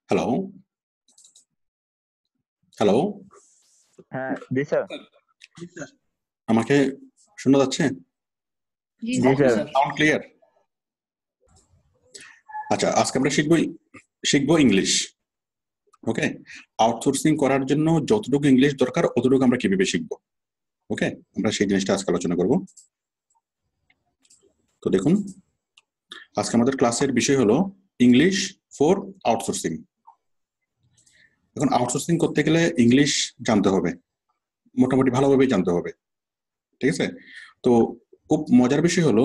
Hello, hello. হ্যাঁ, জি sir. আমাকে শোনা যাচ্ছে? জি জি স্যার। স্যার। Sound clear? আচ্ছা, আজকে আমরা শিখবো ইংলিশ। ওকে, আউটসোর্সিং করার জন্য যতটুকু ইংলিশ দরকার অতটুকু আমরা কিভাবে শিখবো। ওকে, আমরা সেই জিনিসটা আজকে আলোচনা করব। তো দেখুন, আজকে আমাদের ক্লাসের বিষয় হলো ইংলিশ ফর আউটসোর্সিং। এখন আউটসোর্সিং করতে গেলে ইংলিশ জানতে হবে, মোটামুটি ভালোভাবেই জানতে হবে। ঠিক আছে? তো খুব মজার বিষয় হলো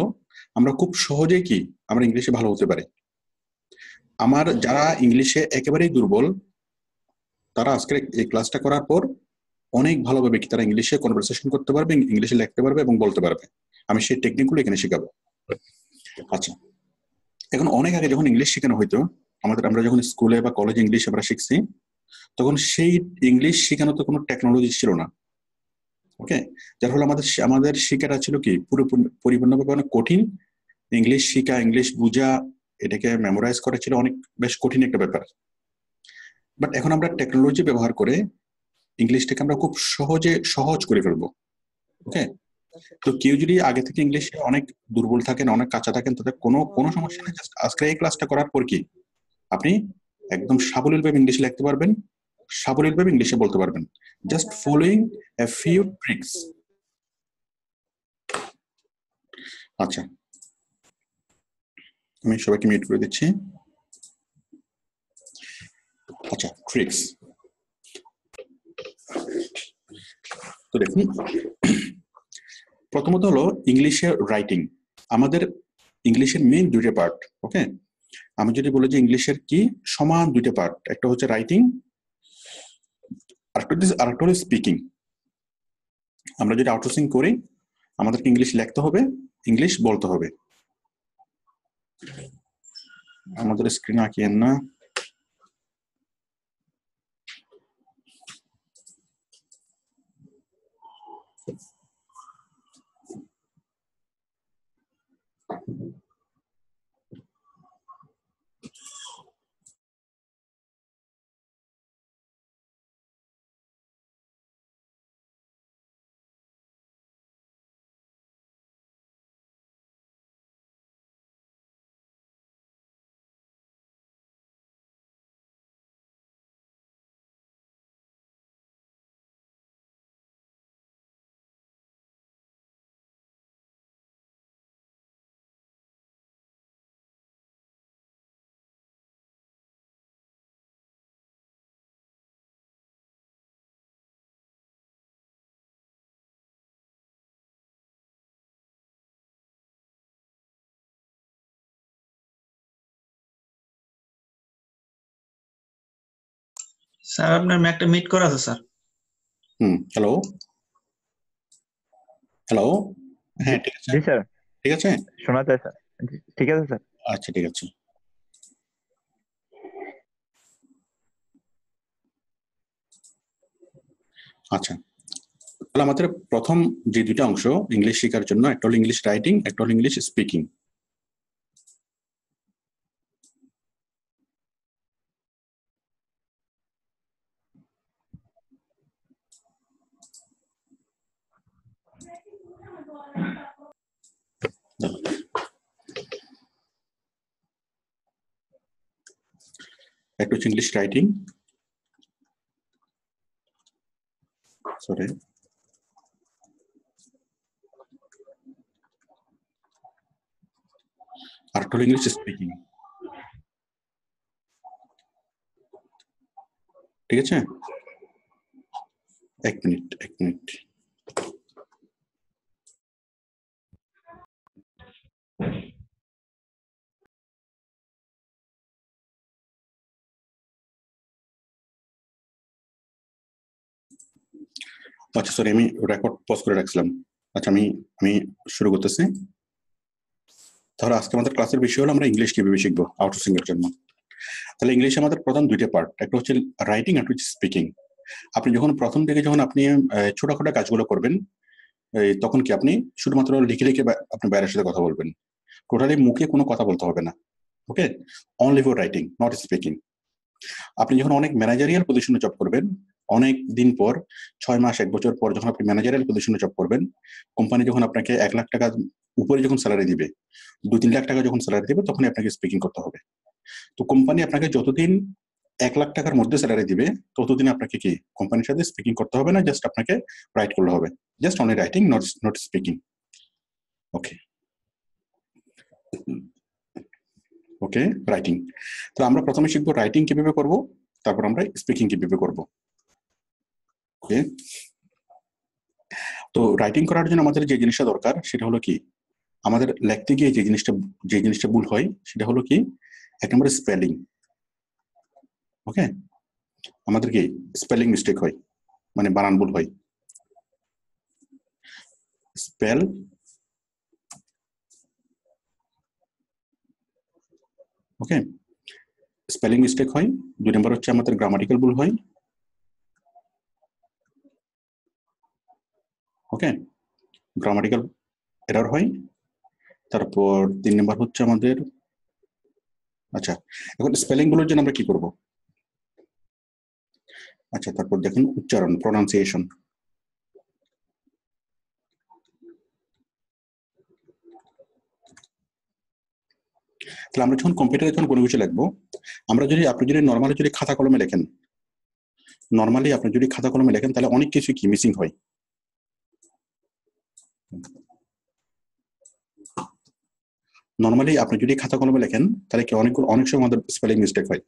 আমরা খুব সহজেই আমরা ইংলিশে ভালো হতে পারি। আমার যারা ইংলিশে একেবারেই দুর্বল তারা আজকের এই ক্লাসটা করার পর অনেক ভালোভাবে তারা ইংলিশে কনভারসেশন করতে পারবে, ইংলিশে লিখতে পারবে এবং বলতে পারবে। আমি সেই টেকনিকগুলো এখানে শেখাবো। আচ্ছা, এখন অনেক আগে যখন ইংলিশ শেখানো হইতো, আমরা যখন স্কুলে বা কলেজে ইংলিশ আমরা শিখছি, তখন সেই ইংলিশ শেখানোতে কোনো টেকনোলজি ছিল না। ওকে, যার ফলে আমাদের শিক্ষাটা ছিল কি পরিপূর্ণভাবে অনেক কঠিন। ইংলিশ শিখা, ইংলিশ বুঝা, এটাকে মেমোরাইজ করা ছিল অনেক বেশ কঠিন একটা ব্যাপার। বাট এখন আমরা টেকনোলজি ব্যবহার করে ইংলিশটাকে আমরা খুব সহজ করে ফেলবো। ওকে, তো কেউ যদি আগে থেকে ইংলিশে অনেক দুর্বল থাকেন, অনেক কাঁচা থাকেন, তাদের কোনো সমস্যা নেই। জাস্ট আজকে এই ক্লাসটা করার পর আপনি একদম সাবলীলভাবে ইংলিশে লিখতে পারবেন, সাবলীলভাবে ইংলিশে বলতে পারবেন, just following a few tricks. আচ্ছা, আমি সবাইকে মিউট করে দিচ্ছি। আচ্ছা, ট্রিক্স তো দেখুন, প্রথমত হলো ইংলিশের রাইটিং। আমাদের ইংলিশের মেইন দুইটা পার্ট। ওকে, আমি যদি বলি যে ইংলিশের কি সমান দুইটা পার্ট, একটা হচ্ছে রাইটিং আর একটা হলো স্পিকিং। আমরা যদি আউটসোর্সিং করি আমাদেরকে ইংলিশ লিখতে হবে, ইংলিশ বলতে হবে। আমাদের স্ক্রিন আঁকিয়েন না। স্যার আপনার ম্যাকটা মিট করা আছে স্যার। Hello hello. হ্যাঁ, ঠিক আছে। জি স্যার, ঠিক আছে, শোনা যায় স্যার। ঠিক আছে স্যার। আচ্ছা ঠিক আছে। আচ্ছা, তাহলে আমাদের প্রথম যে দুইটা অংশ ইংলিশ শেখার জন্য, একটা হলো ইংলিশ রাইটিং, একটা হলো ইংলিশ স্পিকিং। একটা হচ্ছে ইংলিশ রাইটিং, সরি, আর একটা হলো ইংলিশ স্পিকিং। ঠিক আছে, এক মিনিট। আচ্ছা সরি, আমি রেকর্ড পজ করে রাখছিলাম। আচ্ছা, আমি শুরু করতেছি। তাহলে আজকে আমাদের ক্লাসের বিষয় হলো আমরা ইংলিশ কিভাবে শিখবো আউটসোর্সিং এর জন্য। তাহলে ইংলিশে আমাদের প্রধান দুইটা পার্ট, একটা হচ্ছে রাইটিং, একটা হচ্ছে স্পিকিং। আপনি যখন প্রথম দিকে আপনি ছোটখাটো কাজগুলো করবেন, তখন আপনি শুধুমাত্র লিখে আপনি বাইরের সাথে কথা বলবেন, টোটালি মুখে কোনো কথা বলতে হবে না। Okay, only for writing, not speaking. আপনি যখন অনেক ম্যানেজারিয়াল পজিশনে জব করবেন, অনেক দিন পর 6 মাস 1 বছর পর যখন আপনি ম্যানেজারিয়াল পজিশনে জব করবেন, কোম্পানি যখন আপনাকে 1 লাখ টাকা উপরে যখন স্যালারি দিবে, 2-3 লাখ টাকা যখন স্যালারি দিবে, তখনই আপনাকে স্পিকিং করতে হবে। তো কোম্পানি আপনাকে যতদিন 1 লাখ টাকার মধ্যে স্যালারি দিবে, ততদিন আপনাকে কি কোম্পানির সাথে স্পিকিং করতে হবে না, জাস্ট আপনাকে রাইট করলে হবে, just only writing, not speaking. Okay okay, writing. তো আমরা প্রথমে শিখবো রাইটিং কিভাবে করব, তারপর আমরা স্পিকিং কিভাবে করব। ওকে, তো রাইটিং করার জন্য আমাদের যে জিনিসটা দরকার সেটা হলো কি, আমাদের লিখতে গিয়ে যে জিনিসটা ভুল হয় সেটা হলো কি, এক নম্বরে স্পেলিং। ওকে, আমাদের কি স্পেলিং মিস্টেক হয়, মানে বানান ভুল হয়। স্পেল ওকে, স্পেলিং মিস্টেক হয়। 2 নম্বর হচ্ছে আমাদের গ্রামাটিক্যাল ভুল হয়। ওকে, গ্রামাটিক্যাল এরর হয়। তারপর 3 নম্বর হচ্ছে আমাদের, আচ্ছা এখন স্পেলিং ভুলের জন্য আমরা কি করব? আচ্ছা, তারপর দেখুন উচ্চারণ, প্রনাউন্সিয়েশন। তাহলে আমরা যখন কম্পিউটারে যখন কোনো কিছু লিখবো, আপনি যদি নর্মালি যদি খাতা কলমে লেখেন, তাহলে অনেক কিছু কি মিসিং হয়। নর্মালি আপনি যদি খাতা কলমে লেখেন তাহলে কি অনেক সময় আমাদের স্পেলিং মিস্টেক হয়,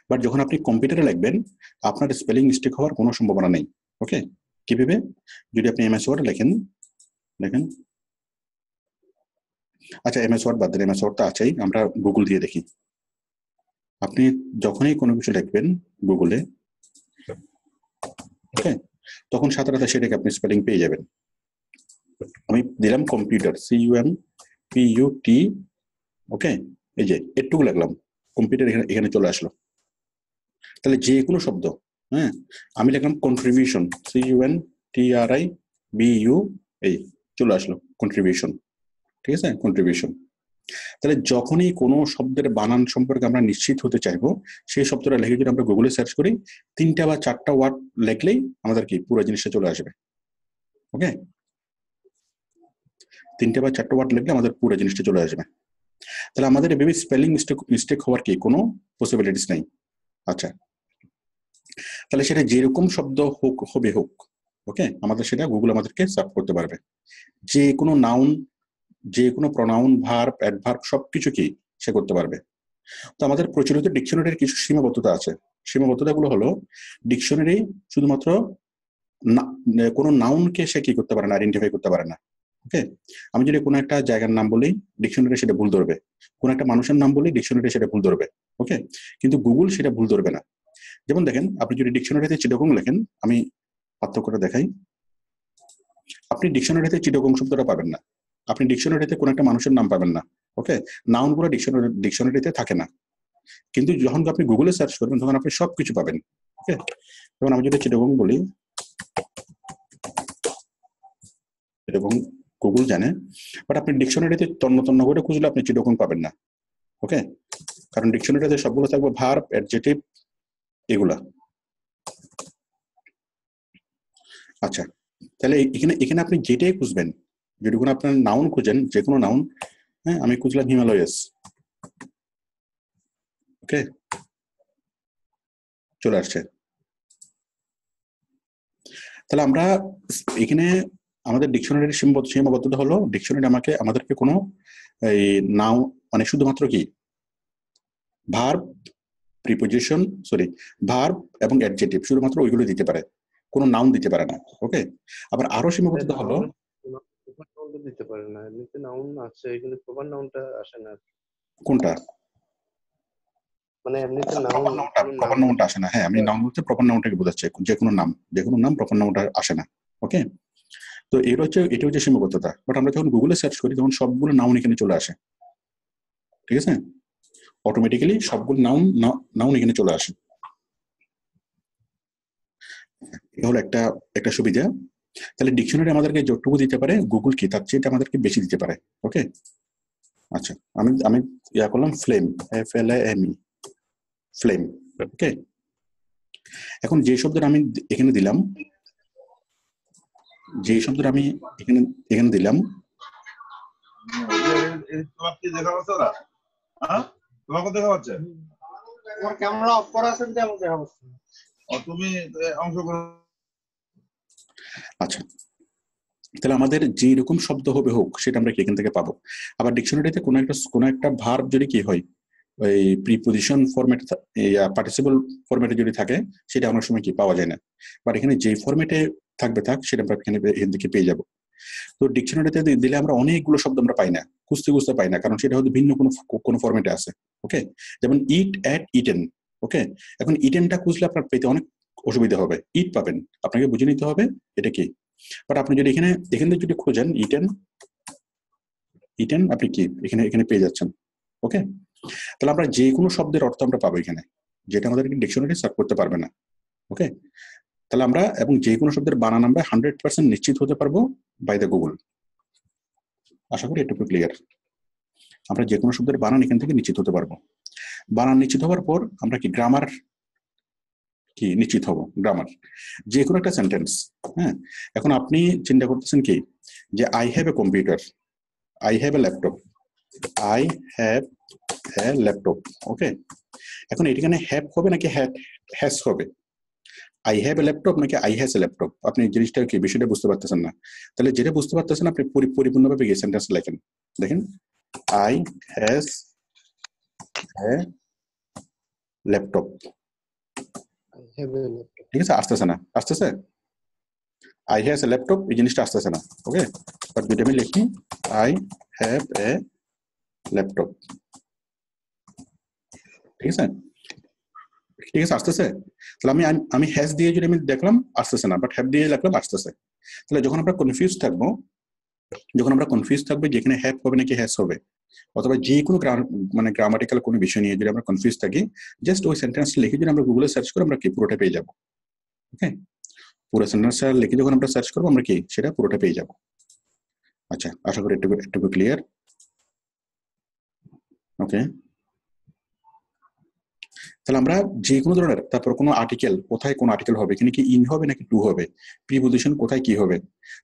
বাট যখন আপনি কম্পিউটারে লিখবেন আপনার স্পেলিং মিস্টেক হওয়ার কোনো সম্ভাবনা নেই। ওকে, কিভাবে? যদি আপনি এমএস ওয়ার্ড লেখেন, আচ্ছা এমএস ওয়ার্ড বাদ দেন, এমএস ওয়ার্ড তো আছেই, আমরা গুগল দিয়ে দেখি। আপনি যখনই কোনো কিছু লিখবেন গুগলে, ওকে, তখন সাথে সাথে সেটাকে আপনি স্পেলিং পেয়ে যাবেন। আমি দিলাম কম্পিউটার, CUMPUT, ওকে, এই যে একটু লিখলাম কম্পিউটার, এখানে চলে আসলো। তাহলে যে কোনো শব্দ, হ্যাঁ, আমি লিখলাম কন্ট্রিবিউশন, CUNTRIBU, এই চলে আসলো কন্ট্রিবিউশন। ঠিক আছে, কন্ট্রিবিউশন। তাহলে যখনই কোনো শব্দের বানান সম্পর্কে আমরা নিশ্চিত হতে চাইবো, সেই শব্দটা লিখে যদি আমরা গুগলে সার্চ করি, 3টা বা 4টা ওয়ার্ড লিখলেই আমাদের কি পুরো জিনিসটা চলে আসবে। ওকে, 3টা বা 4টা ওয়ার্ড লিখলে আমাদের পুরো জিনিসটা চলে আসবে। তাহলে আমাদের এভাবে স্পেলিং মিস্টেক হওয়ার কি কোনো পসিবিলিটিস নাই। আচ্ছা, তাহলে সেটা যেরকম শব্দ হোক ওকে, আমাদের সেটা গুগল আমাদেরকে সার্ভ করতে পারবে। যে কোনো নাউন, যে কোনো প্রনাউন, ভার্ব, অ্যাডভার্ব সবকিছু কি সে করতে পারবে। তো আমাদের প্রচলিত ডিকশনারির কিছু সীমাবদ্ধতা আছে। সীমাবদ্ধতাগুলো হলো, ডিকশনারি শুধুমাত্র কোনো নাউনকে সে কি করতে পারে না, আইডেন্টিফাই করতে পারে না। ওকে, আমি যদি কোনো একটা জায়গার নাম বলি, ডিকশনারি সেটা ভুল ধরবে। কোনো একটা মানুষের নাম বলি, ডিকশনারি সেটা ভুল ধরবে। ওকে, কিন্তু গুগল সেটা ভুল ধরবে না। যেমন দেখেন, আপনি যদি ডিকশনারিতে চিটাগং লেখেন, আমি পার্থক্যটা দেখাই। আপনি ডিকশনারিতে চিটাগং শব্দটা পাবেন না, আপনি ডিকশনারিতে কোনো একটা মানুষের নাম পাবেন না। ওকে, নাউনগুলো ডিকশনারিতে থাকে না, কিন্তু যখন আপনি গুগলে সার্চ করবেন তখন আপনি সবকিছু পাবেন। ওকে, যেমন আমি যদি চিটাগং বলি, চিটাগং গুগল জানে, বাট আপনি ডিকশনারিতে তন্ন করে খুঁজলে আপনি চিটাগং পাবেন না। ওকে, কারণ ডিকশনারিতে সবগুলো থাকবে ভার্ব, অ্যাডজেক্টিভ, এগুলা। আচ্ছা, তাহলে এখানে আপনি যেটাই খুঁজবেন, যদি কোনো আপনার নাউন খুঁজেন, যে কোনো নাউন, হ্যাঁ, আমি খুঁজলাম হিমালয়াস, ওকে, চলে আসছে। তাহলে আমরা এখানে আমাদের ডিকশনারির সীমাবদ্ধতা হলো, ডিকশনারি আমাদেরকে কোনো এই নাউন, মানে শুধুমাত্র কি ভার্ব, প্রিপোজিশন, ভার্ব এবং অ্যাডজেক্টিভ, শুধুমাত্র ওইগুলো দিতে পারে, কোনো নাউন দিতে পারে না। ওকে, আবার আরো সীমাবদ্ধতা হলো, প্রপার নাউনটা দিতে পারে না, এমনিতে নাউন আছে কিন্তু প্রপার নাউনটা আসে না। কোনটা? মানে এমনিতে প্রপার নাউনটা আসে না। হ্যাঁ, আমি নাউন বলতে প্রপার নাউনটাকে বোঝাচ্ছি, যে কোনো নাম প্রপার নাউনটা আসে না। ওকে, তো এটা হচ্ছে সীমাবদ্ধতা। বাট আমরা যখন গুগলে সার্চ করি তখন সবগুলো নাউন এখানে চলে আসে। ঠিক আছে, অটোমেটিক্যালি সবগুলো নাউন এখানে চলে আসে। এটা হলো একটা সুবিধা। তাহলে ডিকশনারি আমাদেরকে যতটুকু দিতে পারে, গুগল কি তার চেয়ে আমাদেরকে বেশি দিতে পারে। ওকে, আচ্ছা, আমি করলাম ফ্লেম, FLAME, ফ্লেম। ওকে, এখন যে শব্দটা আমি এখানে দিলাম, যে শব্দটা আমি এখানে দিলাম, তোমার কি দেখা পাচ্ছে ওরা? হ্যাঁ, তোমাকে দেখা পাচ্ছে? তোমার ক্যামেরা অফ করা আছে কিন্তু আমাকে দেখা পাচ্ছে না। তুমি অংশগ্রহণ। আচ্ছা, তাহলে আমাদের যে রকম শব্দ হবে হোক সেটা আমরা এখান থেকে পাবো। আবার ডিকশনারিতে কোনো একটা ভার্ব যদি কি হয়, ওই প্রিপোজিশন ফরম্যাট, পার্টিসিপল ফরম্যাটে যদি থাকে, সেটা অনেক সময় কি পাওয়া যায় না। বাট এখানে যে ফরম্যাটে থাকবে সেটা আমরা এখান থেকে পেয়ে যাবো। তো ডিকশনারিতে দিলে আমরা অনেকগুলো শব্দ আমরা পাই না, খুঁজতে পাই না, কারণ সেটা হয়তো ভিন্ন কোনো ফরম্যাটে আছে। ওকে, যেমন ইট, অ্যাট, ইটেন। ওকে, এখন ইটেনটা খুঁজলে আপনার পেতে অনেক অসুবিধা হবে। ইট পাবেন, আপনাকে বুঝে নিতে হবে এটা কি। বাট আপনি যদি এখান থেকে যদি খোঁজেন ইটেন, আপনি কি এখানে পেয়ে যাচ্ছেন। ওকে, তাহলে আমরা যে কোনো শব্দের অর্থ আমরা পাবো এখানে, যেটা আমাদের ডিকশনারি সার্চ করতে পারবে না। ওকে, তাহলে আমরা এবং যে কোনো শব্দের বানান আমরা 100% নিশ্চিত হতে পারবো বাই দ্য গুগল। আশা করি এটুকু ক্লিয়ার। আমরা যে কোনো শব্দের বানান এখান থেকে নিশ্চিত হতে পারবো। বানান নিশ্চিত হওয়ার পর আমরা কি গ্রামার কি নিশ্চিত হব। গ্রামার যে কোনো একটা সেন্টেন্স, হ্যাঁ, এখন আপনি চিন্তা করতেছেন কি যে I have a computer, I have a laptop, I have a laptop. Okay, এখন এখানে হ্যাভ হবে নাকি হ্যাজ হবে? আই হ্যাভ এ ল্যাপটপ নাকি আই হ্যাজ এ ল্যাপটপ? আপনি জিনিসটা কি বিষয়টা বুঝতে পারতেছেন না। তাহলে যেটা বুঝতে পারতেছেন আপনি পরিপূর্ণভাবে গিয়ে সেন্টেন্স লেখেন। দেখেন, আই হ্যাজ এ ল্যাপটপ। ঠিক আছে, আসতেছে না, আসতেছে। আই হ্যাজ এ ল্যাপটপ, এই জিনিসটা আসতেছে না। ওকে, বাট যদি আমি লিখি আই হ্যাভ এ ল্যাপটপ, ঠিক আছে, ঠিক আছে, আসতেছে। তাহলে আমি হ্যাজ দিয়ে যদি আমি দেখলাম আসতেছে না, বাট হ্যাভ দিয়ে লিখলাম আসতেছে। তাহলে যখন আমরা কনফিউজ থাকবো যেখানে হ্যাভ হবে নাকি হ্যাজ হবে, অথবা যে কোনো গ্রামাটিক্যাল কোনো বিষয় নিয়ে যদি আমরা কনফিউজ থাকি, জাস্ট ওই সেন্টেন্সটা লিখে যদি আমরা গুগলে সার্চ করি, আমরা কি পুরোটা পেয়ে যাবো। ওকে, পুরো সেন্টেন্সটা লিখে যখন আমরা সার্চ করবো, আমরা কি সেটা পুরোটা পেয়ে যাবো। আচ্ছা, আশা করি একটু ক্লিয়ার। ওকে, তাহলে আমরা যে কোনো ধরনের, তারপর কোনো আর্টিকেল, কোথায় কোন আর্টিকেল হবে, এখানে কি ইন হবে নাকি টু হবে, প্রিপোজিশন কোথায় কি হবে,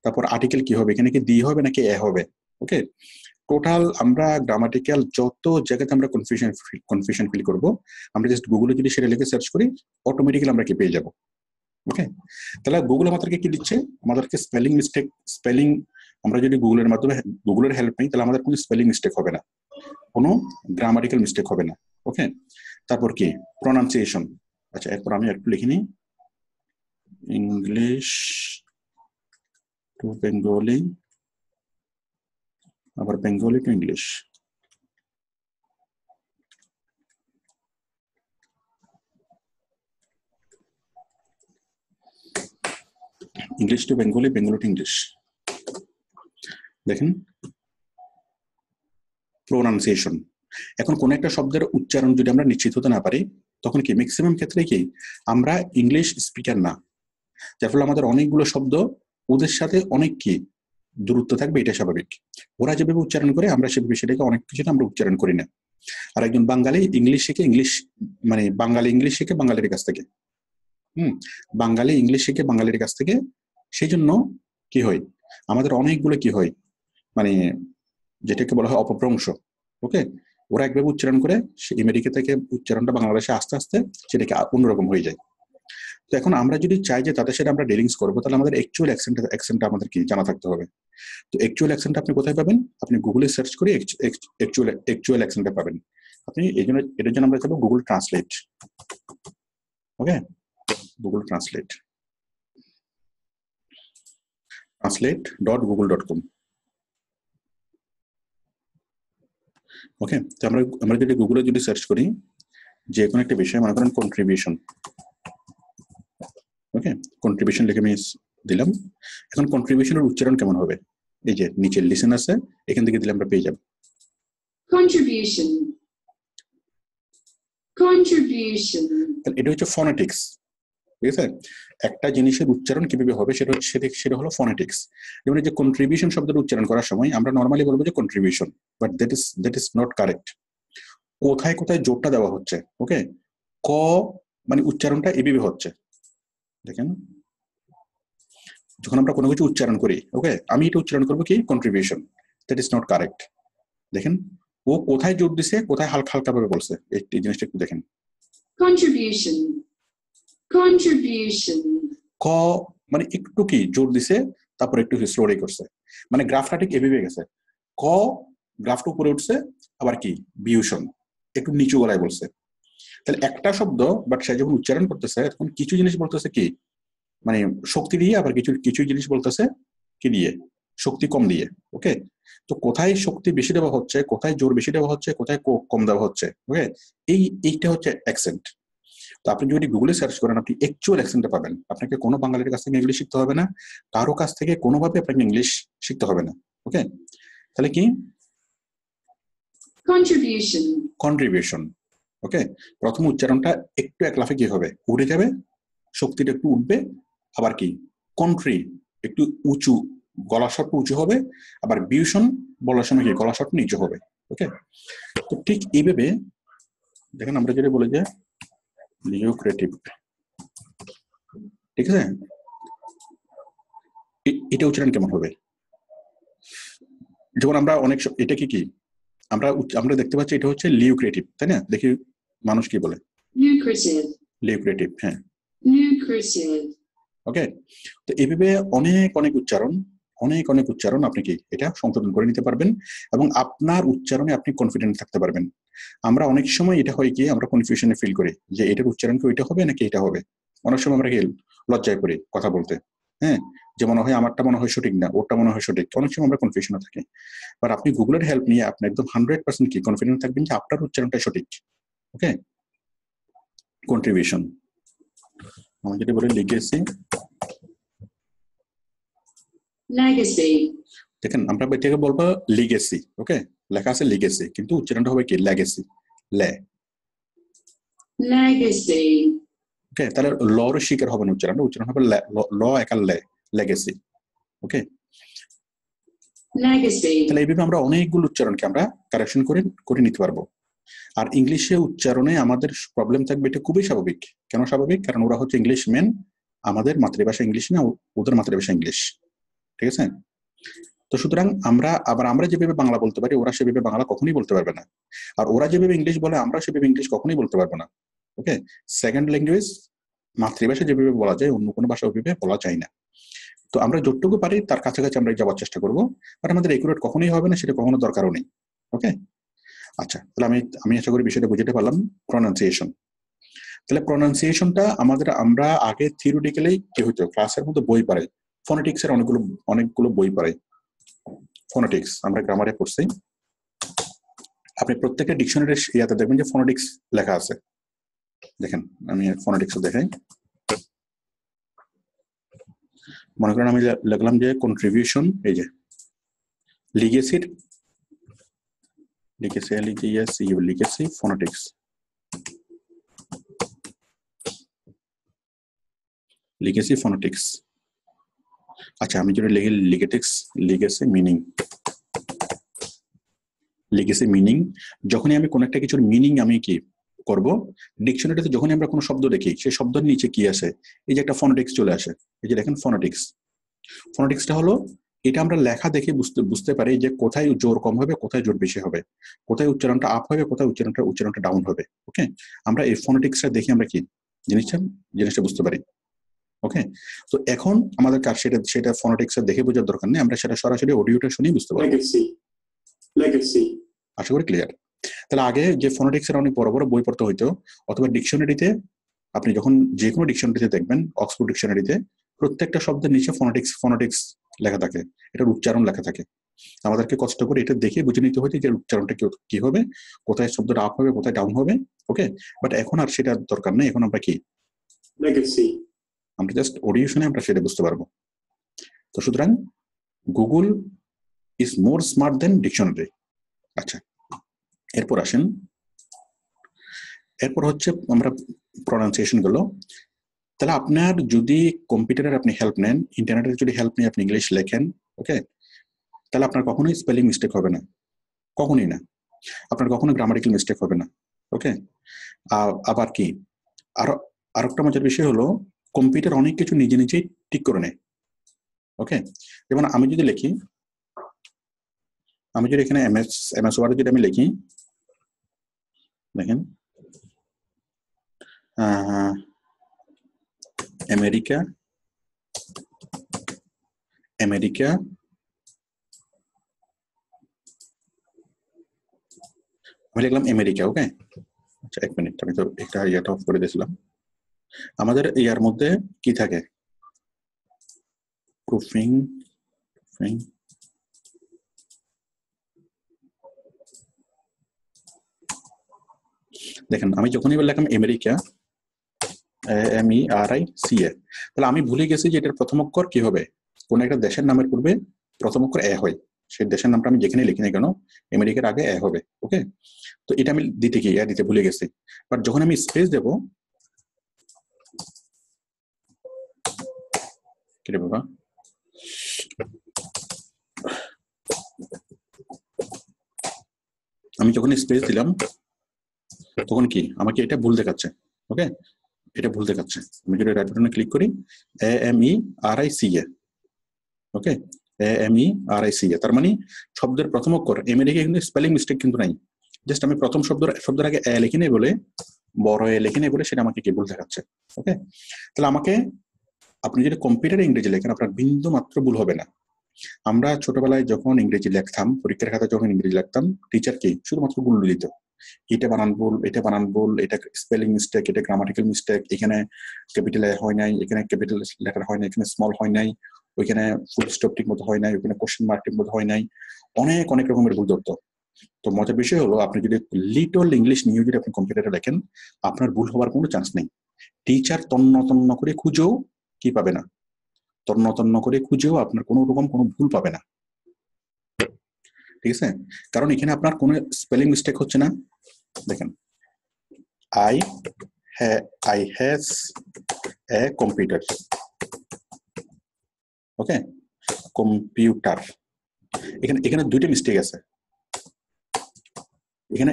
তারপর আর্টিকেল কি হবে, এখানে কি দি হবে নাকি এ হবে। ওকে, টোটাল আমরা গ্রামাটিক্যাল যত জায়গাতে আমরা কনফিউশন ফিল করবো, আমরা জাস্ট গুগলে যদি সেটা লিখে সার্চ করি, অটোমেটিক্যালি আমরা কি পেয়ে যাবো। ওকে, তাহলে গুগল আমাদেরকে কি দিচ্ছে, আমাদেরকে স্পেলিং আমরা যদি গুগলের হেল্প নিই, তাহলে আমাদের কোনো স্পেলিং মিস্টেক হবে না, কোনো গ্রামাটিক্যাল মিস্টেক হবে না। ওকে, তারপর কি প্রনাউন্সিয়েশন। আচ্ছা, এরপর আমি একটু লিখে নিই, ইংলিশ টু বেঙ্গলি, আবার Bengali to English. English to Bengali, Bengali to English. দেখেন, প্রোনাউন্সিয়েশন। এখন কোন একটা শব্দের উচ্চারণ যদি আমরা নিশ্চিত হতে না পারি, তখন কি ম্যাক্সিমাম ক্ষেত্রে কি আমরা ইংলিশ স্পিকার না, যার ফলে আমাদের অনেকগুলো শব্দ ওদের সাথে অনেক কি দূরত্ব থাকবে, এটা স্বাভাবিক। ওরা যেভাবে উচ্চারণ করে আমরা সেভাবে সেটাকে অনেক কিছু আমরা উচ্চারণ করি না। আর একজন বাঙালি ইংলিশ শিখে বাঙালি ইংলিশ শিখে বাঙালির কাছ থেকে, বাঙালি ইংলিশ শিখে বাঙালির কাছ থেকে, সেই জন্য কি হয় আমাদের অনেকগুলো কি হয় যেটাকে বলা হয় অপভ্রংশ। ওকে, ওরা একভাবে উচ্চারণ করে, আমেরিকা থেকে উচ্চারণটা বাংলাদেশে আস্তে আস্তে সেটাকে অন্যরকম হয়ে যায়। তো এখন আমরা যদি চাই যে তাদের সাথে আমরা ডিলিংস করবো, তাহলে আমাদের অ্যাকচুয়াল অ্যাকসেন্টটা আমাদের কি জানা থাকতে হবে। তো অ্যাকচুয়াল অ্যাকসেন্টটা আপনি কোথায় পাবেন? আপনি গুগলে সার্চ করে অ্যাকচুয়াল অ্যাকসেন্টটা পাবেন আপনি। এটার জন্য আমরা যাবো গুগল ট্রান্সলেট। ওকে, গুগল translate.google.com। ওকে, তো আমরা যদি গুগলে যদি সার্চ করি যে কোনো একটা বিষয়, মনে করেন কন্ট্রিবিউশন। ওকে, কন্ট্রিবিউশন লিখে আমি দিলাম। এখন কন্ট্রিবিউশনের উচ্চারণ কেমন হবে? এই যে নিচে লিসেন আছে, এখান থেকে দিলে আমরা পেয়ে যাব কন্ট্রিবিউশন। এটা হচ্ছে ফনেটিক্স। ঠিক আছে, একটা জিনিসের উচ্চারণ কিভাবে হবে সেটা হলো ফনেটিক্স। যেমন এই যে কন্ট্রিবিউশন শব্দের উচ্চারণ করার সময় আমরা নর্মালি বলবো যে contribution, but that is not correct. কোথায় কোথায় জোরটা দেওয়া হচ্ছে? ওকে, ক মানে উচ্চারণটা এভাবে হচ্ছে। দেখেন যখন আমরা কোনো কিছু উচ্চারণ করি, ওকে, আমি এটা উচ্চারণ করবো কি contribution, that is not correct. দেখেন ও কোথায় জোর দিছে, কোথায় হালকা হালকা ভাবে বলছে, এই জিনিসটা একটু দেখেন। Contribution. Contribution. ক মানে একটু কি জোর দিছে, তারপর একটু স্লোলি করছে, মানে গ্রাফটা ঠিক এভাবে গেছে। ক গ্রাফটা উপরে উঠছে, আবার কি বিউশন একটু নিচু গলায় বলছে। তাহলে একটা শব্দ, বাট সে যখন উচ্চারণ করতেছে তখন কিছু জিনিস বলতেছে কি মানে শক্তি দিয়ে, আবার কিছু কিছু জিনিস বলতেছে কি দিয়ে, শক্তি কম দিয়ে। ওকে, তো কোথায় শক্তি বেশি দেওয়া হচ্ছে, কোথায় জোর বেশি দেওয়া হচ্ছে, কোথায় কম দেওয়া হচ্ছে, ওকে, এইটা হচ্ছে অ্যাকসেন্ট। তো আপনি যদি গুগলে সার্চ করেন আপনি অ্যাকচুয়াল অ্যাকসেন্টটা পাবেন। আপনাকে কোনো বাঙালির কাছ থেকে ইংলিশ শিখতে হবে না, কারো কাছ থেকে কোনোভাবে আপনাকে ইংলিশ শিখতে হবে না। ওকে, তাহলে কি Contribution. কন্ট্রিবিউশন। ওকে, প্রথম উচ্চারণটা একটু এক লাফে কি হবে, উঠে যাবে, শক্তিটা একটু উঠবে, আবার কি কন্ট্রি একটু উঁচু, গলা শটটা উঁচু হবে, আবার বিউশন বলার সময় কি গলা শট নিচু হবে। ওকে, তো ঠিক এইভাবে দেখেন আমরা যদি বলি যে লিউক্রেটিভ, ঠিক আছে, এটা উচ্চারণ কেমন হবে? যখন আমরা অনেক এটা কি আমরা দেখতে পাচ্ছি এটা হচ্ছে লিউক্রেটিভ, তাই না? দেখি মানুষ কি বলে, Lucrative. লিউক্রেটিভ, হ্যাঁ, Lucrative. ওকে। তো এইভাবে অনেক অনেক উচ্চারণ আপনি কি এটা সংশোধন করে নিতে পারবেন, এবং আপনার উচ্চারণে আপনি কনফিডেন্ট থাকতে পারবেন। আমরা অনেক সময় এটা হয় কি আমরা কনফিউশনে ফিল করি যে এটার উচ্চারণ কি ওইটা হবে নাকি এটা হবে। অনেক সময় আমরা কি লজ্জায় করি কথা বলতে, হ্যাঁ, যে মনে হয় আমারটা মনে হয় সঠিক না, ওরটা মনে হয় সঠিক, অনেক সময় আমরা কনফিউশনে থাকি। বাট আপনি গুগলের হেল্প নিয়ে আপনি একদম 100% কি কনফিডেন্ট থাকবেন যে আপনার উচ্চারণটা সঠিক। ওকে, কন্ট্রিবিউশন আমরা যদি বলি লিগেসি, Legacy. দেখেন আমরা এটাকে বলবো লিগেসি। ওকে, লেখা আছে লিগেসি কিন্তু উচ্চারণটা হবে কি লেগেসি, লে। Legacy. ওকে, তাহলে লর শিকার হবে না, উচ্চারণ হবে ল একাল লে, লেগেসি। ওকে, Legacy. তাহলে এইভাবে আমরা অনেকগুলো উচ্চারণকে আমরা কারেকশন করে নিতে পারবো। আর ইংলিশে উচ্চারণে আমাদের প্রবলেম থাকবে, এটা খুবই স্বাভাবিক। কেন স্বাভাবিক? কারণ ওরা হচ্ছে ইংলিশ মেন, আমাদের মাতৃভাষা ইংলিশ না, ওদের মাতৃভাষা ইংলিশ, ঠিক আছে? তো সুতরাং আমরা যেভাবে বাংলা বলতে পারি ওরা সেভাবে বাংলা কখনোই বলতে পারবে না, আর ওরা যেভাবে ইংলিশ বলে আমরা সেভাবে ইংলিশ কখনোই বলতে পারবো না। ওকে, সেকেন্ড ল্যাঙ্গুয়েজ মাতৃভাষা যেভাবে বলা যায় অন্য কোনো ভাষা ওইভাবে বলা যায় না। তো আমরা যতটুকু পারি তার কাছাকাছি আমরা যাওয়ার চেষ্টা করবো, বাট আমাদের একুরেট কখনোই হবে না, সেটা কখনো দরকারও নেই। ওকে, আচ্ছা, তাহলে আমি আশা করি বিষয়টা বুঝতে পারলাম। প্রনাউন্সিয়েশন, তাহলে প্রনাউন্সিয়েশনটা আমরা আগে থিওরিটিক্যালি কি হইতো, ক্লাসের মধ্যে বই পড়াই, ফোনেটিক্স এর অনেকগুলো বই পড়াই। ফোনেটিক্স আমরা গ্রামারে পড়ছি, আপনি প্রত্যেকটা ডিকশনারির ইয়াতে দেখবেন যে ফোনেটিক্স লেখা আছে। দেখেন আমি ফোনেটিক্স দেখাই, মনে করেন আমি লিখলাম যে কন্ট্রিবিউশন, এই যে লিগেসি ফোনেটিক্স, লিগেসি ফোনেটিক্স। আচ্ছা, আমি যদি লিখি লিগেসি মিনিং, যখনই আমি কোন একটা কিছুর মিনিং আমি কি করব, ডিকশনারিতে যখনই আমরা কোনো শব্দ দেখি সেই শব্দের নিচে কি আসে, এই যে একটা ফোনেটিক্স চলে আসে। এই যে দেখেন ফোনেটিক্সটা হলো এটা আমরা লেখা দেখে বুঝতে পারি যে কোথায় জোর কম হবে, কোথায় জোর বেশি হবে, কোথায় উচ্চারণটা আপ হবে, কোথায় উচ্চারণটা ডাউন হবে। ওকে, আমরা এই ফোনেটিক্সটা দেখে আমরা কি জিনিসটা বুঝতে পারি। ওকে, তো এখন আমাদের কাজ সেটা ফোনেটিক্স দেখে বোঝার দরকার নেই, আমরা সেটা সরাসরি অডিওটা শুনেই বুঝতে পারবো। আশা করি ক্লিয়ার। তাহলে আগে যে ফোনেটিক্স এর অনেক বড় বড় বই পড়তে হইতো, অথবা ডিকশনারিতে আপনি যখন যে কোনো ডিকশনারিতে দেখবেন, অক্সফোর্ড ডিকশনারিতে প্রত্যেকটা শব্দের নিচে ফোনেটিক্স লেখা থাকে, এটার উচ্চারণ লেখা থাকে। আমাদেরকে কষ্ট করে এটা দেখে বুঝে নিতে হইতো যে উচ্চারণটা কি হবে, কোথায় শব্দটা আপ হবে, কোথায় ডাউন হবে। ওকে, বাট এখন আর সেটা দরকার নেই, এখন আমরা কি আমরা জাস্ট অডিও শুনে আমরা সেটা বুঝতে পারবো। তো সুতরাং Google is more smart than dictionary. আচ্ছা, এরপর আসেন, এরপর হচ্ছে আমরা প্রনাউন্সিয়েশন গুলো। তাহলে আপনার যদি কম্পিউটারের আপনি হেল্প নেন, ইন্টারনেটের যদি হেল্প নিয়ে আপনি ইংলিশ লেখেন, ওকে, তাহলে আপনার কখনোই স্পেলিং মিস্টেক হবে না, কখনোই না। আপনার কখনো গ্রামাটিক্যাল মিস্টেক হবে না। ওকে, আবার কি আর একটা মজার বিষয় হলো কম্পিউটার অনেক কিছু নিজে নিজেই ঠিক করে নেয়। ওকে, যেমন আমি যদি লিখি, আমি যদি এখানে এমএস ওয়ার্ডে যদি আমি লিখি, দেখেন আমেরিকা আমেরিকা আমি লিখলাম আমেরিকা। ওকে, আচ্ছা 1 মিনিট, আমি তো একটা ইয়াটা অফ করে দিয়েছিলাম। আমাদের ইয়ার মধ্যে কি থাকে, প্রুফিং, দেখেন আমি যখনই বললাম আমেরিকা, AMERICA, তাহলে আমি ভুলে গেছি যে এটার প্রথম অক্ষর কি হবে। কোন একটা দেশের নামের পূর্বে প্রথম অক্ষর এ হয়, সেই দেশের নামটা আমি যেখানে লিখি না কেন আমেরিকার আগে এ হবে। ওকে, তো এটা আমি দিতে ভুলে গেছি। বাট যখন আমি স্পেস দেব, কি রে বাবা, আমি যখন স্পেস দিলাম তখন কি আমাকে এটা ভুল দেখাচ্ছে। ওকে, এটা ভুল দেখাচ্ছে। আমি যদি রাইট বাটনে ক্লিক করি, AMERICA, ওকে, AMERICA, তার মানে শব্দের প্রথম অক্ষর আমেরিকা কিন্তু স্পেলিং মিস্টেক কিন্তু নাই, জাস্ট আমি প্রথম শব্দের আগে এ লিখে নেই বলে, বড় এ লিখে নেই বলে সেটা আমাকে কি ভুল দেখাচ্ছে। ওকে, তাহলে আমাকে, আপনি যদি কম্পিউটারে ইংরেজি লেখেন আপনার বিন্দু মাত্র ভুল হবে না। আমরা ছোটবেলায় যখন ইংরেজি লিখতাম, পরীক্ষার খাতায় যখন ইংরেজি লিখতাম, টিচার কি শুধুমাত্র ভুল দিত, এটা বানান ভুল, এটা স্পেলিং মিস্টেক, এটা গ্রামাটিক্যাল মিস্টেক, এখানে ক্যাপিটাল এ হয় নাই, এখানে ক্যাপিটাল লেটার হয় নাই, এখানে স্মল হয় নাই, ওইখানে ফুল স্টপ ঠিক মতো হয় নাই, ওইখানে কোশ্চেন মার্ক ঠিক মতো হয় নাই, অনেক রকমের ভুল ধরতো। তো মজার বিষয় হলো আপনি যদি লিটল ইংলিশ নিয়ে যদি আপনি কম্পিউটারে লেখেন, আপনার ভুল হওয়ার কোনো চান্স নেই। টিচার তন্ন করে খুঁজেও কি পাবে না, তন্ন করে খুঁজেও আপনার কোনো রকম কোনো ভুল পাবে না। ঠিক আছে, কারণ এখানে আপনার কোনো স্পেলিং মিস্টেক হচ্ছে না। দেখেন, I has a computer, okay, computer, এখানে দুইটা মিস্টেক আছে।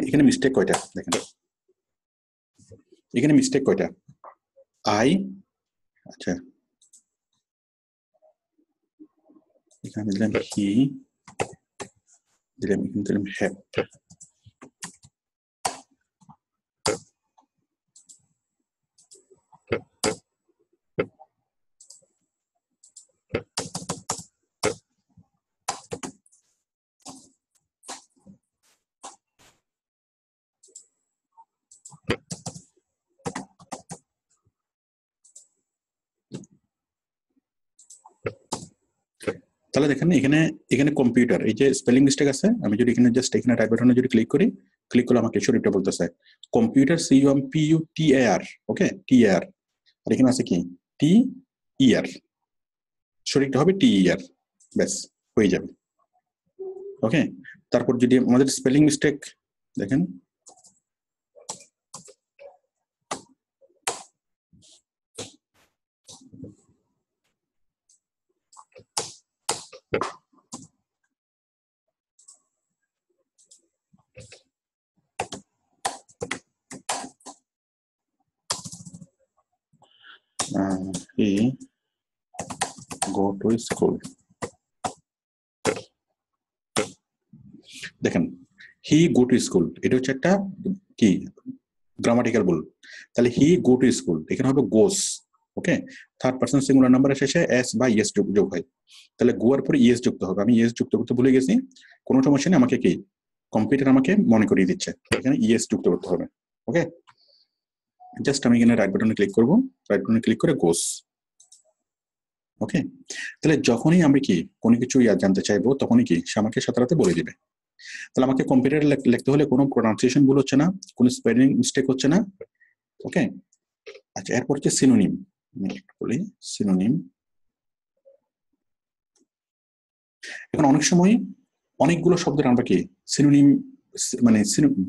এখানে মিস্টেক কয়টা দেখেন, এখানে মিস্টেক কয়টা, আচ্ছা এখানে দিলাম হি, দিলাম এখানে দিলাম হ্যাভ, তাহলে দেখেন এখানে কম্পিউটার, এই যে স্পেলিং মিস্টেক আছে, আমি যদি এখানে জাস্ট এখানে রাইট বাটনে যদি ক্লিক করলে আমাকে শরীরটা বলতেছে কম্পিউটার COMPUTER, ওকে, TAR, আর এখানে আছে কি TER, শরীরটা হবে TER, ব্যাস হয়ে যাবে। ওকে, তারপর যদি আমাদের স্পেলিং মিস্টেক দেখেন, he go to school, দেখেন হি গো টু স্কুল, এটা হচ্ছে একটা কি গ্রামাটিক্যাল ভুল। তাহলে হি গো টু স্কুল এখানে হবে গোস। ওকে, থার্ড পারসন সিঙ্গুলার নাম্বারের শেষে এস বা ইএস যোগ হয়, তাহলে গোয়ার পরে ইএস যুক্ত হবে। আমি ইএস যুক্ত করতে ভুলে গেছি, কোনো সমস্যা নেই, আমাকে কি কম্পিউটার আমাকে মনে করিয়ে দিচ্ছে এখানে ইএস যুক্ত করতে হবে। ওকে, জাস্ট আমি এখানে রাইট বাটনে ক্লিক করবো, রাইট বাটনে ক্লিক করে গোস। ওকে, তাহলে যখনই আমি কি কোনো কিছু জানতে চাইবো তখনই কি সে আমাকে সাথে বলে দিবে। তাহলে আমাকে কম্পিউটারে লিখতে হলে কোনো প্রোনাউন্সিয়েশন ভুল হচ্ছে না, কোনো স্পেলিং মিস্টেক হচ্ছে না। ওকে, আচ্ছা এরপর হচ্ছে সিনোনিম, বলি সিনোনিম। এখন অনেক সময় অনেকগুলো শব্দের আমরা কি সিনোনিম, মানে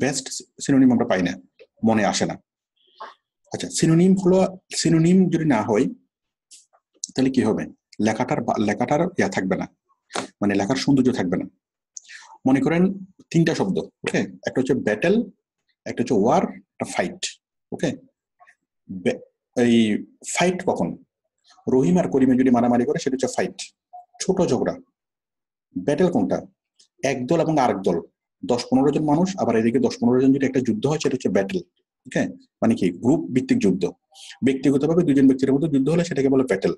বেস্ট সিনোনিম আমরা পাই না, মনে আসে না। আচ্ছা সিনোনিম যদি না হয় তাহলে কি হবে, লেখাটার থাকবে না, মানে লেখার সৌন্দর্য থাকবে না। মনে করেন 3টা শব্দ, ওকে, একটা হচ্ছে ব্যাটেল, একটা হচ্ছে ওয়ার, একটা ফাইট। ওকে, এই ফাইট কখন? রহিম আর করিমে যদি মারামারি করে সেটা হচ্ছে ফাইট, ছোট ঝগড়া। ব্যাটেল কোনটা? এক দল এবং আরেক দল, 10-15 জন মানুষ, আবার এদিকে 10-15 জন যদি একটা যুদ্ধ হয় সেটা হচ্ছে ব্যাটেল। ওকে, মানে কি গ্রুপ ভিত্তিক যুদ্ধ। ব্যক্তিগতভাবে দুজন ব্যক্তির মধ্যে যুদ্ধ হলে সেটাকে বলে ব্যাটেল।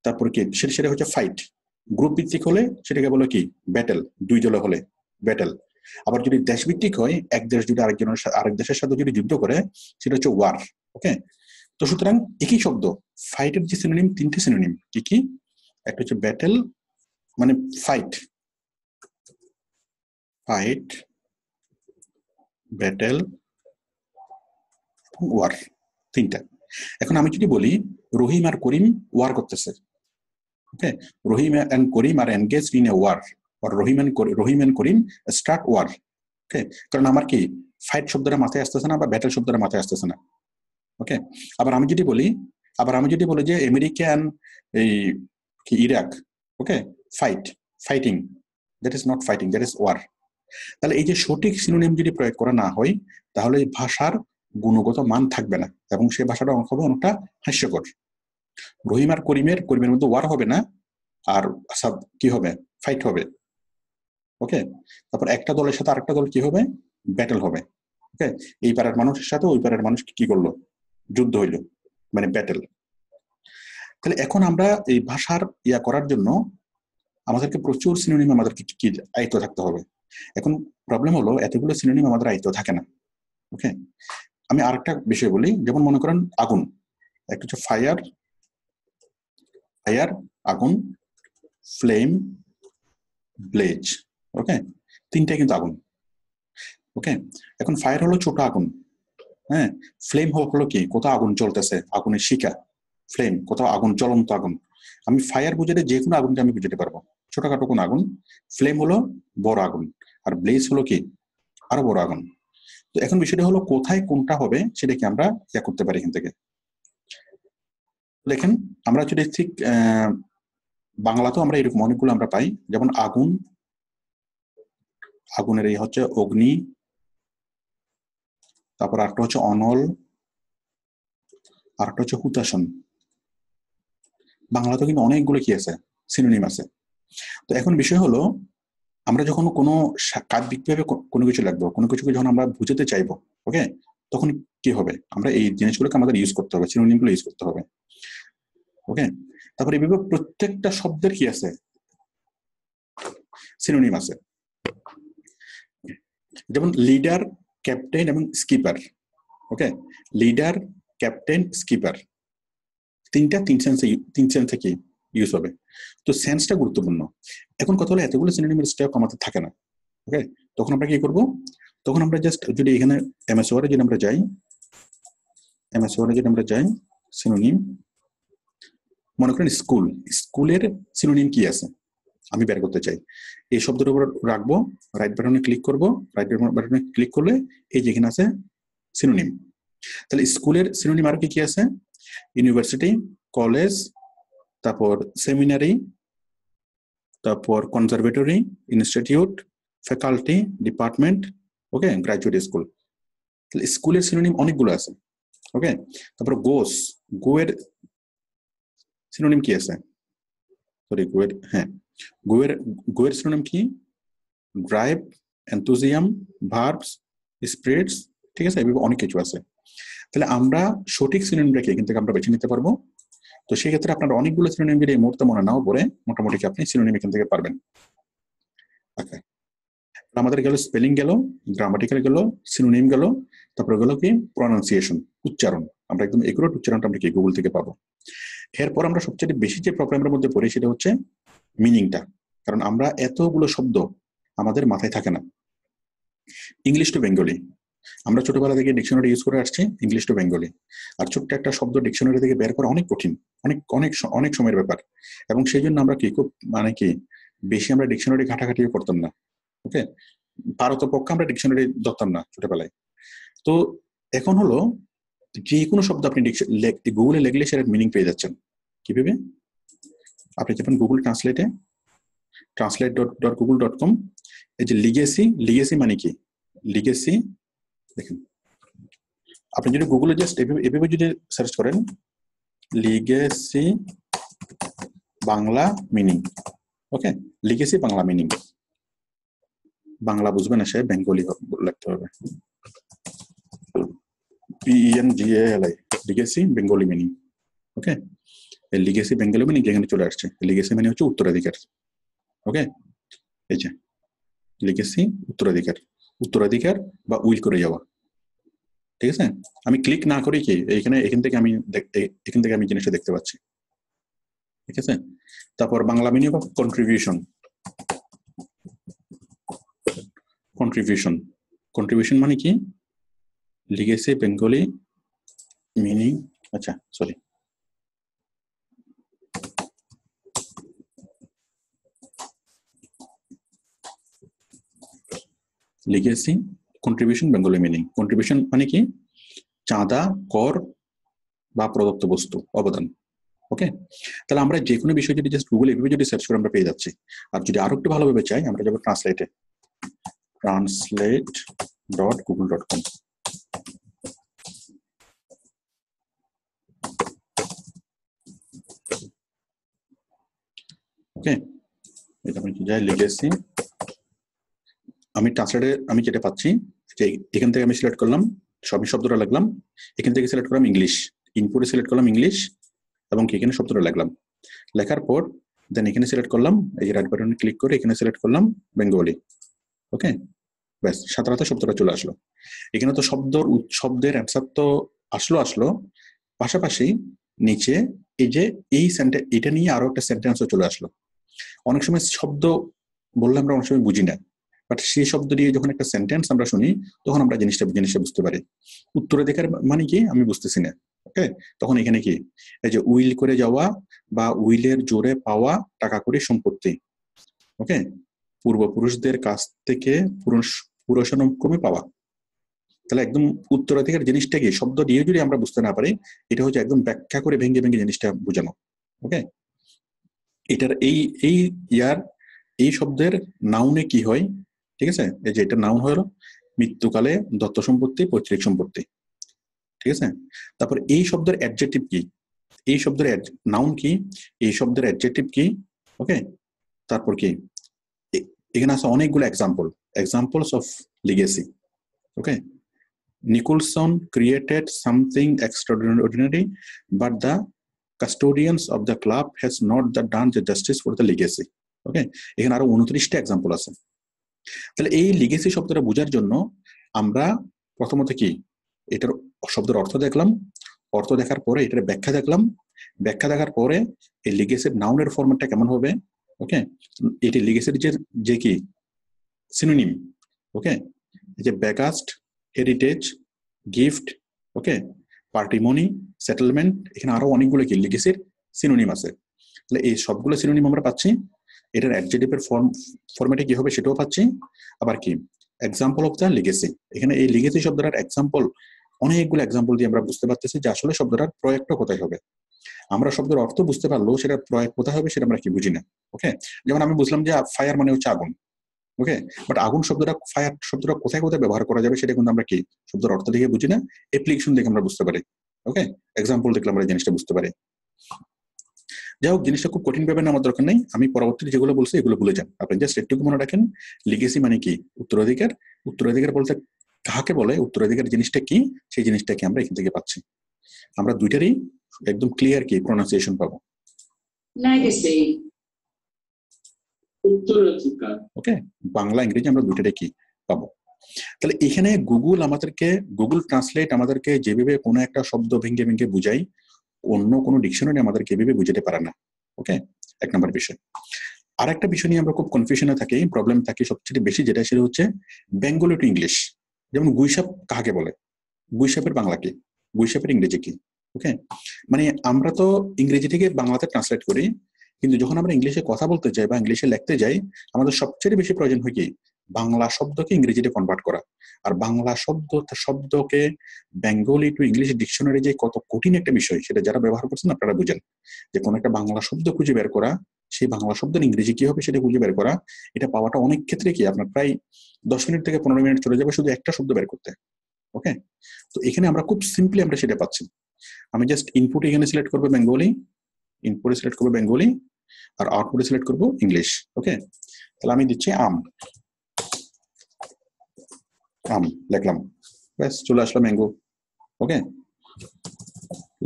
তারপর কি সেটা হচ্ছে ফাইট। গ্রুপ ভিত্তিক হলে সেটাকে বলে কি ব্যাটেল, 2 দলে হলে ব্যাটেল। আবার যদি দেশ ভিত্তিক হয়, এক দেশ যদি আরেক দেশের সাথে যদি যুদ্ধ করে সেটা হচ্ছে ওয়ার। ওকে, তো সুতরাং একই শব্দ, ফাইটের যে সিনোনিম, 3টে সিনোনিম কি কি? একটা হচ্ছে ব্যাটেল মানে ফাইট, ফাইট, ব্যাটেল, ওয়ার, 3টা। এখন আমি যদি বলি রহিম আর করিম ওয়ার করতেছে, ওকে, রহিম and Karim are engaged in a war, or Rahim and Karim start war। ওকে, কারণ আমার কি ফাইট শব্দটা মাথায় আসতেছে না বা ব্যাটেল শব্দটা মাথায় আসতেছে না। ওকে, আবার আমি যদি বলি যে আমেরিকান এই কি Iraq, okay, fighting, that is not fighting, that is war. তাহলে এই যে সঠিক সিনোনিম যদি প্রয়োগ করা না হয় তাহলে এই ভাষার গুণগত মান থাকবে না এবং সেই ভাষাটা হবে অনেকটা হাস্যকর। রহিম আর করিমের মধ্যে ওয়ার হবে না, আর কি হবে? ফাইট হবে। ওকে, তারপর একটা দলের সাথে আরেকটা দল কি হবে? ব্যাটেল হবে। ওকে, এই পাড়ার মানুষের সাথে ওই পাড়ার মানুষ কি করলো? যুদ্ধ হইলো, মানে ব্যাটেল। তাহলে এখন আমরা এই ভাষার করার জন্য আমাদেরকে প্রচুর সিনোনিম আমাদেরকে কি আয়ত্ত থাকতে হবে। এখন প্রবলেম হলো এতগুলো সিনোনিম আমাদের আয়ত্ত থাকে না। ওকে, আমি আরেকটা বিষয় বলি, যেমন মনে করেন আগুন, একটা হচ্ছে ফায়ার, আগুন, ফ্লেম, ব্লেজ। ওকে, 3টাই কিন্তু আগুন। ওকে, এখন ফায়ার হলো ছোট আগুন, হ্যাঁ, ফ্লেম হলো কি কোথাও আগুন চলতেছে, আগুনের শিখা, ফ্লেম কোথাও আগুন, জ্বলন্ত আগুন। আমি ফায়ার বুঝাতে যে কোনো আগুনকে আমি বুঝাতে পারবো, ছোটখাটো কোন আগুন। ফ্লেম হলো বড় আগুন, আর ব্লেজ হলো কি আরো বড় আগুন। তো এখন বিষয়টা হলো কোথায় কোনটা হবে সেটা কি আমরা করতে পারি এখান থেকে। দেখেন আমরা যদি ঠিক বাংলাতেও আমরা এরকম অনেকগুলো আমরা পাই, যেমন আগুন, আগুনের এই হচ্ছে অগ্নি, তারপর আরেকটা হচ্ছে অনল, আরেকটা হচ্ছে হুতাশন। বাংলাতে কিন্তু অনেকগুলো কি আছে, সিনোনিম আছে। তো এখন বিষয় হলো আমরা যখন কোনো কাব্যিকভাবে কোনো কিছু লিখবো, কোনো কিছুকে যখন আমরা বুঝাতে চাইবো, ওকে, তখন কি হবে? আমরা এই জিনিসগুলোকে আমাদের ইউজ করতে হবে, সিনোনিমগুলো ইউজ করতে হবে। ওকে, তারপর এইভাবে প্রত্যেকটা শব্দের কি আছে, সিনোনিম আছে। যেমন লিডার, ক্যাপ্টেন এবং স্কিপার। ওকে, লিডার, ক্যাপ্টেন, স্কিপার, তিন সেন্সে কি ইউজ হবে। তো সেন্সটা গুরুত্বপূর্ণ। এখন কথা হলো এতগুলো সিনোনিমের স্টেপ আমাদের থাকে না। ওকে, তখন আমরা কি করব? তখন আমরা জাস্ট যদি এখানে এমএস ওয়ার্ডে যদি আমরা যাই, সিনোনিম, মনে করেন স্কুল, স্কুলের সিনোনিম কি আছে আমি বের করতে চাই। এই শব্দের উপর রাখবো, রাইট বাটনে ক্লিক করব, রাইট বাটনে ক্লিক করলে এই যেখানে আছে সিনোনিম। তাহলে স্কুলের সিনোনিম আর কি আছে? ইউনিভার্সিটি, কলেজ, তারপর সেমিনারি, তারপর কনজারভেটরি, ইনস্টিটিউট, ফ্যাকাল্টি, ডিপার্টমেন্ট, ওকে, গ্রাজুয়েট স্কুল। তাহলে স্কুলের সিনোনিম অনেকগুলো আছে। ওকে, তারপর গোয়ের সিনোনিম কি আছে? সরি, গোয়ের সিনোনিম কি? ড্রাইভ, এনথুজিয়াম, ভার্বস, স্পিরিটস, ঠিক আছে, এভাবে অনেক কিছু আছে। তাহলে আমরা সঠিক সিনোনিমটাকে এখান থেকে আমরা বেছে নিতে পারবো। তো সেই ক্ষেত্রে আপনার অনেকগুলো সিনোনিম এই মুহূর্তে মনে নাও পড়ে, মোটামুটি আপনি সিনোনিম এখান থেকে পারবেন। ওকে, আমাদের গেল স্পেলিং, গেল গ্রামাটিক্যাল, গেল সিনোনিম, গেল তারপরে গেল কি প্রনাউন্সিয়েশন, উচ্চারণ। আমরা একদম একুরেট উচ্চারণটা আমরা কি গুগল থেকে পাবো। এরপর আমরা সবচেয়ে বেশি যে প্রবলেমের মধ্যে পড়ি সেটা হচ্ছে মিনিংটা, কারণ আমরা এতগুলো শব্দ আমাদের মাথায় থাকে না। ইংলিশ টু বেঙ্গলি, আমরা ছোটবেলা থেকে ডিকশনারি ইউজ করে আসছি, ইংলিশ টু বেঙ্গলি। আর ছোট্ট একটা শব্দ ডিকশনারি থেকে বের করা অনেক কঠিন, অনেক সময়ের ব্যাপার। এবং সেই জন্য আমরা কি খুব মানে কি বেশি আমরা ডিকশনারি ঘাটাঘাটিও করতাম না। ওকে, পারতপক্ষে আমরা ডিকশনারি ধরতাম না ছোটবেলায়। তো এখন হলো যে কোনো শব্দ আপনি গুগলে লিখলে সেটার মিনিং পেয়ে যাচ্ছেন। কিভাবে? আপনি যাবেন গুগল ট্রান্সলেটে, translate.google.com, এই যে লিগেসি মানে কি লিগেসি, দেখেন আপনি যদি গুগলে জাস্ট এভাবে যদি সার্চ করেন লিগেসি বাংলা মিনিং, ওকে, লিগেসি বাংলা মিনিং, বাংলা বুঝবে না সে, বেঙ্গলি লিখতে হবে, PENGALI, লিগেসি বেঙ্গলি মিনিং। ওকে, এই লিগেসি বেঙ্গলি মিনিং এখানে চলে আসছে। লিগেসি মানে হচ্ছে উত্তরাধিকার। ওকে, এই যে লিগেসি উত্তরাধিকার, উত্তরাধিকার বা উইল করে যাওয়া। ঠিক আছে, আমি ক্লিক না করি কি এখান থেকে আমি জিনিসটা দেখতে পাচ্ছি। ঠিক আছে, তারপর Bangla meaning of contribution. Contribution মানে কি? লিগেসি বেঙ্গলি মিনিং, আচ্ছা sorry, legacy contribution Bengali meaning. Contribution মানে কি? চাঁদা, কর বা প্রদত্ত বস্তু, অবদান। ওকে, তাহলে আমরা যে কোনো বিষয় যদি জাস্ট গুগল এভাবে যদি সার্চ করে আমরা পেয়ে যাচ্ছি। আর যদি আরো একটু ভালোভাবে চাই আমরা যাবো ট্রান্সলেটে, translate.google.com। ওকে, এটা আমি যাই লিগেসি, আমি ট্রান্সলেটে আমি যেটা পাচ্ছি যে এখান থেকে আমি সিলেক্ট করলাম, সবই শব্দটা লিখলাম, এখান থেকে সিলেক্ট করলাম ইংলিশ, ইনপুটে সিলেক্ট করলাম ইংলিশ এবং এখানে শব্দটা লিখলাম। লেখার পর দেন এখানে সিলেক্ট করলাম, এই রাইট বাটনে ক্লিক করে এখানে সিলেক্ট করলাম বেঙ্গলি। ওকে, ব্যাস সাথে সাথে শব্দটা চলে আসলো। এখানে তো শব্দের অ্যান্সার তো আসলো, পাশাপাশি নিচে এই যে এই সেন্টেন্স, এটা নিয়ে আরো একটা সেন্টেন্সও চলে আসলো। অনেক সময় শব্দ বললে আমরা অনেক সময় বুঝি না, বাট সেই শব্দ দিয়ে যখন একটা সেন্টেন্স আমরা শুনি তখন আমরা জিনিসটা বুঝতে পারি। উত্তরাধিকার মানে কি আমি বুঝতেছি না। ওকে, তখন এখানে কি এই যে উইল করে যাওয়া বা উইলের জোরে পাওয়া টাকা কড়ি সম্পত্তি। ওকে, পূর্বপুরুষদের কাছ থেকে পুরুষানুক্রমে পাওয়া। তাহলে একদম উত্তরাধিকার জিনিসটা কি শব্দ দিয়ে যদি আমরা বুঝতে না পারি, এটা হচ্ছে একদম ব্যাখ্যা করে ভেঙে ভেঙে জিনিসটা বোঝানো। ওকে, এটার এই শব্দের নাউনে কি হয়? ঠিক আছে, এই যে এটা নাউন হলো মৃত্যুকালে দত্ত সম্পত্তি, পৈতৃক সম্পত্তি। ঠিক আছে, তারপর এই শব্দের অ্যাডজেক্টিভ কি? এই শব্দের নাউন কি? এই শব্দের অ্যাডজেক্টিভ কি? ওকে, তারপর কি এখানে আছে অনেকগুলো examples of legacy. Okay, Nicholson created something extraordinary, but the custodians of the club has not done the justice for the legacy. ওকে, এখানে আরো 29টা এক্সাম্পল আছে। তাহলে এই লিগেসি শব্দটা বোঝার জন্য আমরা প্রথমত কি এটার শব্দের অর্থ দেখলাম, অর্থ দেখার পরে এটার ব্যাখ্যা দেখলাম, ব্যাখ্যা দেখার পরে এই লিগেসির নাউনের ফরম্যাটটা কেমন হবে। ওকে, এটি লিগেসির যে কি সিনোনিম। ওকে, এই যে ব্যাগাস্ট, হেরিটেজ, গিফট, ওকে, পার্টিমনি, সেটেলমেন্ট, এখানে আরো অনেকগুলো কি লিগেসির সিনোনিম আছে। তাহলে এই সবগুলো সিনোনিম আমরা পাচ্ছি। এটার অ্যাডজেক্টিভের ফরম্যাটে কি হবে সেটাও পাচ্ছি। আবার কি এক্সাম্পল অফ দ্য লিগেসি, এখানে এই লিগেসি শব্দটার এক্সাম্পল, অনেকগুলো এক্সাম্পল দিয়ে আমরা বুঝতে পারতেছি যে আসলে শব্দটার প্রয়োগটা কোথায় হবে। আমরা শব্দের অর্থ বুঝতে পারলেও সেটা প্রয়োগ কোথায় হবে সেটা আমরা কি বুঝি না। ওকে, যেমন আমি বুঝলাম যে ফায়ার মানে হচ্ছে আগুন। ওকে, বাট আগুন শব্দটা, ফায়ার শব্দটা কোথায় কোথায় ব্যবহার করা যাবে সেটা কিন্তু আমরা কি শব্দের অর্থ দেখে বুঝি না, অ্যাপ্লিকেশন দেখে আমরা বুঝতে পারি। ওকে, এক্সাম্পল দেখলে আমরা জিনিসটা বুঝতে পারি। যাই হোক, জিনিসটা খুব কঠিন ভাবে নেওয়ার দরকার নেই, আমি পরবর্তীতে যেগুলো বলছি এগুলো ভুলে যান। আপনি জাস্ট একটু মনে রাখেন লিগেসি মানে কি উত্তরাধিকার, উত্তরাধিকার বলতে কাকে বলে, উত্তরাধিকার জিনিসটা কি, সেই জিনিসটাকে আমরা এখান থেকে পাচ্ছি। আমরা দুইটারই একদম ক্লিয়ার কি প্রোনাউন্সিয়েশন পাবো। Legacy. উত্তরাধিকার। ওকে, বাংলা ইংরেজি আমরা দুইটারই কি পাবো। তাহলে এখানে গুগল ট্রান্সলেট আমাদেরকে যেভাবে কোনো একটা শব্দ ভেঙে ভেঙে বুঝাই, অন্য কোনো ডিকশনারি আমাদেরকে এভাবে বুঝাতে পারে না। ওকে, এক নম্বর বিষয়। আর একটা বিষয় নিয়ে আমরা খুব কনফিউশনে থাকি, প্রবলেম থাকি সবচেয়ে বেশি, যেটা সেটা হচ্ছে বেঙ্গলি টু ইংলিশ। যেমন গুইসাপ কাকে বলে, গুইসাপের বাংলা কি, গুইসাপের ইংরেজি কি। ওকে, মানে আমরা তো ইংরেজি থেকে বাংলাতে ট্রান্সলেট করি, কিন্তু যখন আমরা ইংলিশে কথা বলতে যাই বা ইংলিশে লিখতে যাই, আমাদের সবচেয়ে বেশি প্রয়োজন হয় কি বাংলা শব্দকে ইংরেজিতে কনভার্ট করা। আর বাংলা শব্দকে বেঙ্গলি টু ইংলিশ ডিকশনারি যে কত কঠিন একটা বিষয়, সেটা যারা ব্যবহার করছেন আপনারা বুঝেন। যে কোনো একটা বাংলা শব্দ খুঁজে বের করা, সেই বাংলা শব্দের ইংরেজি কি হবে সেটা খুঁজে বের করা, এটা পাওয়াটা অনেক ক্ষেত্রে কি আপনার প্রায় 10 মিনিট থেকে 15 মিনিট চলে যাবে শুধু একটা শব্দ বের করতে। ওকে, তো এখানে আমরা খুব সিম্পলি আমরা সেটা পাচ্ছি। আমি জাস্ট ইনপুট এখানে সিলেক্ট করবো বেঙ্গলি, ইনপুটে সিলেক্ট করবো বেঙ্গলি, আর আউটপুটে সিলেক্ট করবো ইংলিশ। ওকে, তাহলে আমি দিচ্ছি আম, আম লিখলাম, ব্যাস চলে আসলো ম্যাঙ্গো। ওকে,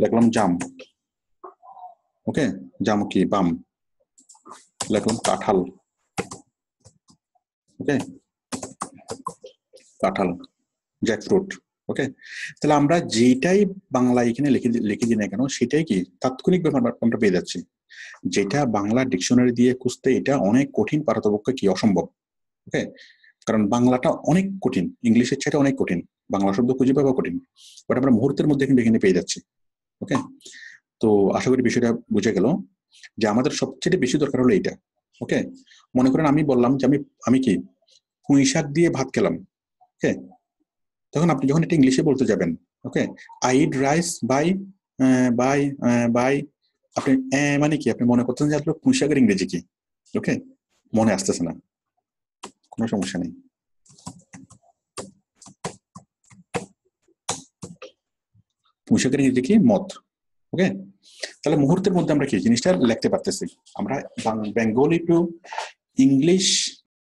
লিখলাম জাম, ওকে, জাম কি বাম, লিখলাম কাঁঠাল, ওকে, কাঁঠাল, জ্যাকফ্রুট। ওকে, তাহলে আমরা যেটাই বাংলা এখানে লিখে দিই না কেন সেটাই কি তাৎক্ষণিক ব্যাপার আমরা পেয়ে যাচ্ছি। যেটা বাংলা ডিকশনারি দিয়ে খুঁজতে এটা অনেক কঠিন, পারতপক্ষে কি অসম্ভব। ওকে, কারণ বাংলাটা অনেক কঠিন, ইংলিশের চেয়ে অনেক কঠিন, বাংলা শব্দ খুঁজে পাওয়া কঠিন, বাট আমরা মুহূর্তের মধ্যে কিন্তু এখানে পেয়ে যাচ্ছি। ওকে, তো আশা করি বিষয়টা বুঝে গেল যে আমাদের সবচেয়ে বেশি দরকার হলো এইটা। ওকে, মনে করেন আমি বললাম যে আমি কি পুঁই শাক দিয়ে ভাত খেলাম। ওকে, তখন আপনি যখন এটা ইংলিশে বলতে যাবেন, okay, I eat rice bye bye, আপনি মানে কি আপনি মনে করতেন যে আসলে পুঁই শাকের ইংরেজি কি। ওকে, মনে আসতেছে না, কোনো সমস্যা নেই। পুঁই শাকের ইংরেজি কি মদ। ওকে, তাহলে মুহূর্তের মধ্যে আমরা কি জিনিসটা লিখতে পারতেছি। আমরা বেঙ্গলি টু ইংলিশ